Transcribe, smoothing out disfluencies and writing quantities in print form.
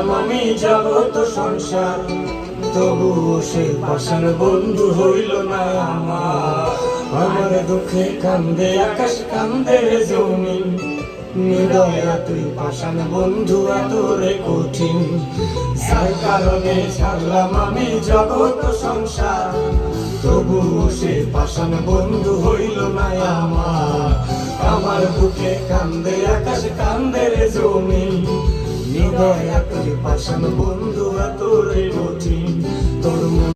ছাড়লাম আমি জগৎ সংসার, তবুও সে পাষাণ বন্ধু হইল না আমার। আমার দুঃখে কান্দে আকাশ, কান্দে জমিন, নিদয়া তুই পাষাণ বন্ধু এতরে কঠিন। যার কারণে ছাড়লাম আমি জগৎ সংসার, তবুও সে পাষাণ বন্ধু হইল না আমার। আমার বুকে কান্দে আকাশ, কান্দে জমিন, নিদয়া তুই পাষাণ বন্ধু এতরে কঠিন।